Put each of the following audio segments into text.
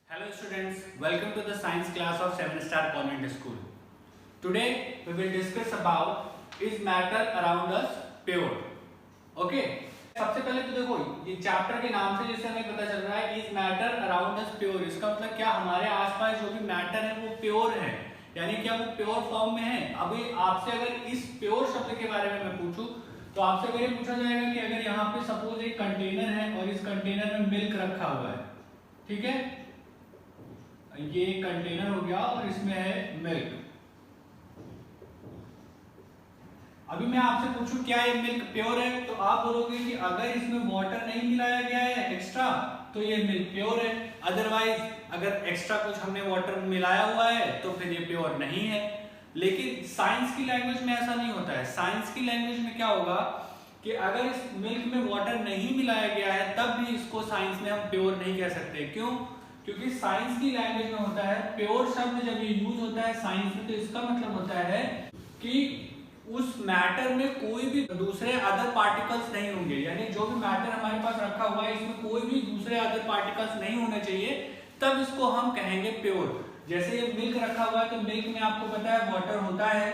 Hello students, welcome to the science class of 7-Star Convent School. Today we will discuss about is matter around us pure. Okay? सबसे पहले तो देखो ये chapter के नाम से जैसे हमें पता चल रहा है is matter around us pure. इसका मतलब क्या हमारे आसपास जो भी मैटर है वो प्योर है, यानी क्या वो प्योर फॉर्म में है। अभी आपसे अगर इस प्योर शब्द के बारे में मैं पूछूं तो आपसे अगर ये पूछा जाएगा कि अगर यहाँ पे सपोज एक कंटेनर है और इस कंटेनर में मिल्क रखा हुआ है, ठीक है, ये कंटेनर हो गया और इसमें है मिल्क। अभी मैं आपसे पूछूं क्या ये मिल्क प्योर है, तो आप बोलोगे कि अगर इसमें वाटर नहीं मिलाया गया है एक्स्ट्रा तो ये मिल्क प्योर है, अदरवाइज अगर एक्स्ट्रा कुछ हमने वाटर मिलाया हुआ है तो फिर ये प्योर नहीं है। लेकिन साइंस की लैंग्वेज में ऐसा नहीं होता है। साइंस की लैंग्वेज में क्या होगा कि अगर इस मिल्क में वाटर नहीं मिलाया गया है तब भी इसको साइंस में हम प्योर नहीं कह सकते। क्यों? क्योंकि साइंस की लैंग्वेज में होता है प्योर शब्द जब ये यूज होता है साइंस में तो इसका मतलब होता है कि उस मैटर में कोई भी दूसरे अदर पार्टिकल्स नहीं होंगे, यानी जो भी मैटर हमारे पास रखा हुआ है इसमें कोई भी दूसरे अदर पार्टिकल्स नहीं होने चाहिए, तब इसको हम कहेंगे प्योर। जैसे ये मिल्क रखा हुआ है तो मिल्क में आपको पता है वाटर होता है।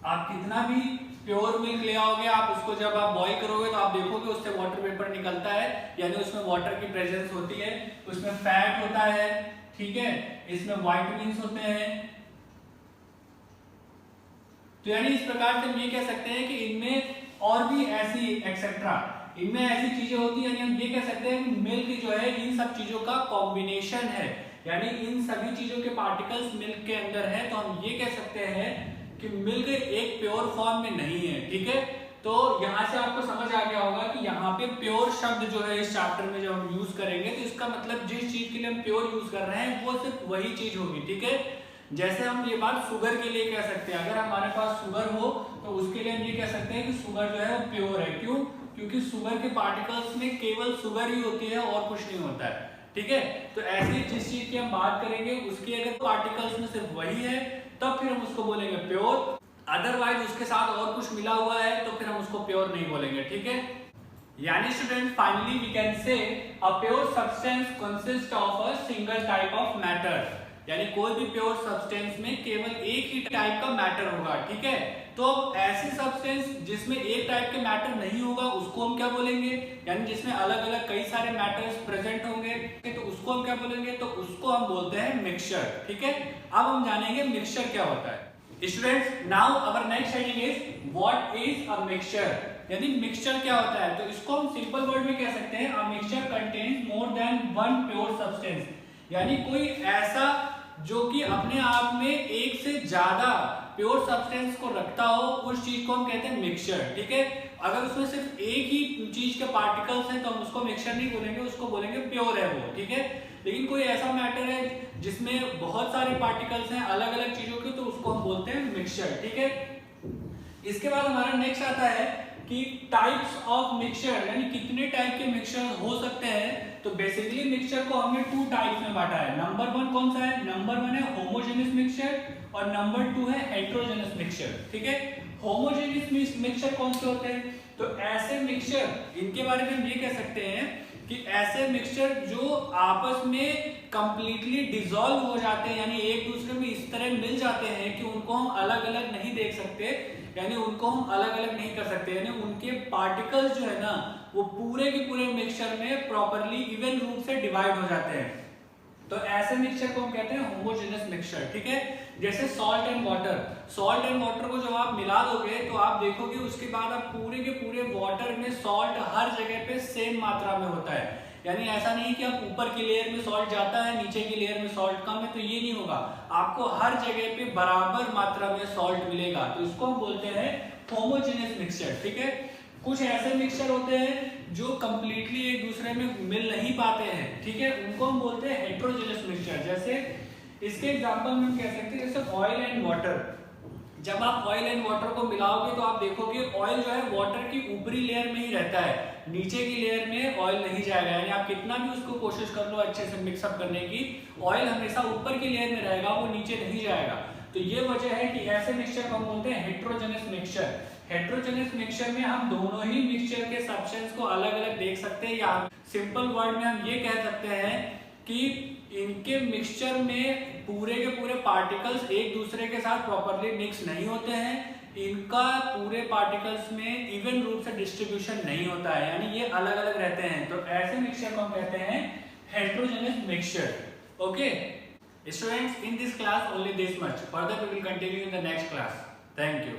आप कितना भी प्योर मिल्क ले आओगे, आप उसको जब आप बॉईल करोगे तो आप देखोगे उससे वाटर वेपर निकलता है, यानी उसमें वाटर की प्रेजेंस होती है, उसमें फैट होता है, ठीक है, इसमें विटामिन्स होते हैं। तो यानी इस प्रकार से हम ये कह सकते हैं कि इनमें और भी ऐसी एक्सेट्रा इनमें ऐसी चीजें होती है, यानी हम ये कह सकते हैं कि मिल्क जो है इन सब चीजों का कॉम्बिनेशन है, यानी इन सभी चीजों के पार्टिकल्स मिल्क के अंदर है। तो हम ये कह सकते हैं कि मिल्क एक प्योर फॉर्म में नहीं है, ठीक है। तो यहाँ से आपको समझ आ गया होगा कि यहाँ पे प्योर शब्द जो है इस चैप्टर में जब हम यूज करेंगे तो इसका मतलब जिस चीज के लिए हम प्योर यूज कर रहे हैं वो सिर्फ वही चीज होगी, ठीक है। जैसे हम ये बात शुगर के लिए कह सकते हैं, अगर हमारे पास शुगर हो तो उसके लिए हम ये कह सकते हैं कि शुगर जो है वो प्योर है। क्यों? क्योंकि शुगर के पार्टिकल्स में केवल शुगर ही होती है और कुछ नहीं होता है, ठीक है। तो ऐसे जिस चीज की हम बात करेंगे उसके अगर पार्टिकल्स में सिर्फ वही है तब फिर हम उसको बोलेंगे प्योर, अदरवाइज उसके साथ और कुछ मिला हुआ है तो फिर हम उसको प्योर नहीं बोलेंगे, ठीक है। यानी student finally we can say a pure substance consist of a single type of matter, यानी कोई भी प्योर सब्सटेंस में केवल एक ही टाइप का मैटर होगा, ठीक है। तो ऐसी सब्सटेंस जिसमें एक टाइप के मैटर नहीं होगा उसको हम क्या बोलेंगे, यानी जिसमें अलग अलग कई सारे मैटर्स प्रेजेंट होंगे तो उसको हम क्या बोलेंगे, तो उसको हम बोलते हैं मिक्सचर, ठीक है। अब हम जानेंगे मिक्सचर क्या होता है। Students now our next heading is what is a mixture, यानी मिक्सचर क्या होता है। तो इसको हम सिंपल वर्ड में कह सकते हैं a mixture contains more than one pure substance, यानी कोई ऐसा जो कि अपने आप में एक से ज्यादा प्योर सब्सटेंस को रखता हो उस चीज को हम कहते हैं मिक्सचर, ठीक है। अगर उसमें सिर्फ एक ही चीज के पार्टिकल्स हैं तो हम उसको मिक्सचर नहीं बोलेंगे, उसको बोलेंगे प्योर है वो, ठीक है। लेकिन कोई ऐसा मैटर है जिसमें बहुत सारे पार्टिकल्स हैं अलग अलग चीजों के तो उसको हम बोलते हैं मिक्सचर, ठीक है। इसके बाद हमारा नेक्स्ट आता है कि टाइप्स ऑफ मिक्सचर, यानी कितने टाइप के मिक्सचर हो सकते हैं। तो बेसिकली मिक्सचर को हमने टू टाइप्स में बांटा है। नंबर वन कौन सा है? नंबर वन है होमोजेनियस मिक्सचर और नंबर टू है हेटेरोजेनियस मिक्सचर, ठीक है। होमोजेनियस मिक्सचर कौन से होते हैं? तो ऐसे मिक्सचर इनके बारे में हम ये कह सकते हैं कि ऐसे मिक्सचर जो आपस में कंप्लीटली डिसॉल्व हो जाते हैं, यानी एक दूसरे में इस तरह मिल जाते हैं कि उनको हम अलग अलग नहीं देख सकते, यानी उनको हम अलग अलग नहीं कर सकते, यानी उनके पार्टिकल्स जो है ना वो पूरे के पूरे मिक्सचर में प्रॉपर्ली इवन रूप से डिवाइड हो जाते हैं। तो ऐसे मिक्सचर को हम कहते हैं होमोजेनियस मिक्सचर, ठीक है। जैसे salt and water, salt and water को जब आप मिला दोगे तो आप देखोगे उसके बाद आप पूरे के पूरे वाटर में सॉल्ट हर जगह पे सेम मात्रा में होता है, यानी ऐसा नहीं कि आप ऊपर की लेयर में सॉल्ट जाता है नीचे की लेयर में सॉल्ट कम है, तो ये नहीं होगा, आपको हर जगह पे बराबर मात्रा में सॉल्ट मिलेगा। तो इसको हम बोलते हैं होमोजेनियस मिक्सचर, ठीक है। कुछ ऐसे मिक्सचर होते हैं जो कंप्लीटली एक दूसरे में मिल नहीं पाते हैं, ठीक है, उनको हम बोलते हैं हेटेरोजेनियस मिक्सचर। जैसे इसके एग्जांपल में हम कह सकते हैं जैसे ऑयल एंड वाटर। जब आप ऑयल एंड वाटर को मिलाओगे तो आप देखोगे ऑयल जो है वाटर की ऊपरी लेयर में ही रहता है, नीचे की लेयर में ऑयल नहीं जाएगा, यानी आप कितना भी उसको कोशिश कर लो अच्छे से मिक्सअप करने की, ऑयल हमेशा ऊपर की लेयर में रहेगा, वो नीचे नहीं जाएगा। तो ये वजह है कि ऐसे मिक्सचर को हम बोलते हैं हेटेरोजेनियस मिक्सचर। हेटेरोजेनियस मिक्सचर में हम दोनों ही मिक्सचर के सब्सटेंस को अलग अलग देख सकते हैं, या सिंपल वर्ड में हम ये कह सकते हैं कि इनके मिक्सचर में पूरे के पूरे पार्टिकल्स एक दूसरे के साथ प्रॉपरली मिक्स नहीं होते हैं, इनका पूरे पार्टिकल्स में इवन रूप से डिस्ट्रीब्यूशन नहीं होता है, यानी ये अलग अलग रहते हैं। तो ऐसे मिक्सचर को हम कहते हैं heterogeneous mixture. Okay students, in this class only this much. Further we will continue in the next class. Thank you.